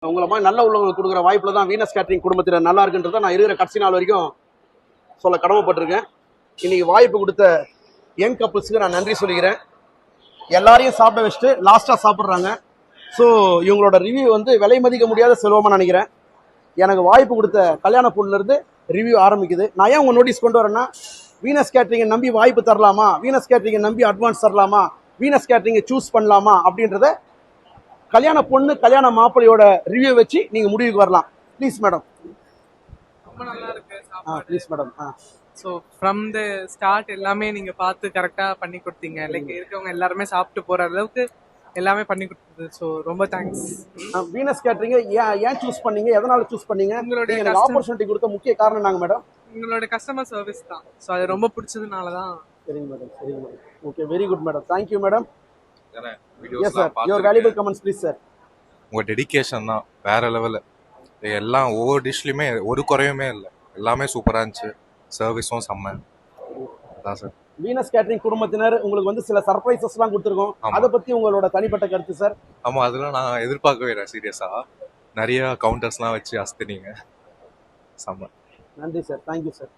உங்களை மாதிரி நல்ல உள்ளவங்களுக்கு கொடுக்குற வாய்ப்புல தான் வீனஸ் கேட்டரிங் குடும்பத்தில் நல்லா இருக்குன்றதை நான் இருக்கிற கடைசி நாள் வரைக்கும் சொல்ல கடமைப்பட்டிருக்கேன். இன்னைக்கு வாய்ப்பு கொடுத்த யங் கப்புள்ஸுக்கு நான் நன்றி சொல்லிக்கிறேன். எல்லாரையும் சாப்பிட வச்சுட்டு லாஸ்ட்டாக சாப்பிட்றாங்க. ஸோ இவங்களோட ரிவ்யூ வந்து விலை மதிக்க முடியாத செல்வமாக நினைக்கிறேன். எனக்கு வாய்ப்பு கொடுத்த கல்யாண பொண்ணுலேருந்து ரிவ்யூ ஆரம்பிக்குது. நான் ஏன் உங்கள் நோட்டீஸ் கொண்டு வரேன்னா, வீனஸ் கேட்டரிங்கை நம்பி வாய்ப்பு தரலாமா, வீனஸ் கேட்டரிங்கை நம்பி அட்வான்ஸ் தரலாமா, வீனஸ் கேட்டரிங்கை சூஸ் பண்ணலாமா அப்படின்றத கல்யாண பொண்ணு கல்யாண மாப்பிள்ளையோட ரிவ்யூ வச்சு நீங்கள் முடிவுக்கு வரலாம். Please madam. ரொம்ப நல்லா இருக்கு please madam. So from the start எல்லாமே நீங்க பார்த்து கரெக்டா பண்ணி கொடுத்தீங்க. லைக் இருக்கவங்க எல்லாருமே சாப்பிட்டு போற அளவுக்கு எல்லாமே பண்ணி கொடுத்தது. ஸோ ரொம்ப தேங்க்ஸ். வீனஸ் கேட்டரிங்க ஏன் சூஸ் பண்ணீங்க, எதனால சூஸ் பண்ணீங்க? உங்களுடைய எனக்கு ஆப்பர்ச்சுனிட்டி கொடுத்த முக்கிய காரணம் நாங்க மேடம். உங்களோட கஸ்டமர் சர்வீஸ் தான். ஸோ அது ரொம்ப பிடிச்சதுனால தான். சரிங்க மேடம், சரிங்க madam. Okay, very good madam. Thank you madam. Yes sir, your valuable comments please sir. உங்க டெடிகேஷன் தான் வேற லெவலு. எல்லாம் ஒவ்வொரு டிஷ்லையுமே ஒரு குறையுமே இல்லை, எல்லாமே சூப்பராக இருந்துச்சு. சர்வீஸும் செம்ம அதான் சார். வீனஸ் கேட்டரிங் குடும்பத்தினர் உங்களுக்கு வந்து சில சர்ப்ரைசஸ்லாம் கொடுத்துருக்கோம். அதை பத்தி உங்களோட தனிப்பட்ட கருத்து சார்? ஆமா, அதெல்லாம் நான் எதிர்பார்க்கவே இல்லை. சீரியஸா நிறைய கவுண்டர்ஸ்லாம் வச்சு அஸ்தினீங்க, செம்ம. நன்றி sir, thank you sir.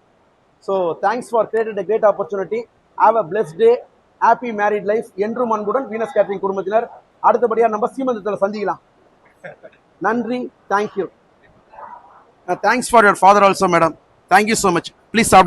So thanks for created a great opportunity. Have a blessed day. Happy married life. என்றும் அன்புடன் வீனஸ் கேட்டரிங் குடும்பத்தினர். அடுத்தபடியாக நம்ம சீமந்தத்தில் சந்திக்கலாம். நன்றி, thank you. Thanks for your father also madam. Thank you so much. Please சாப்பிடுங்க.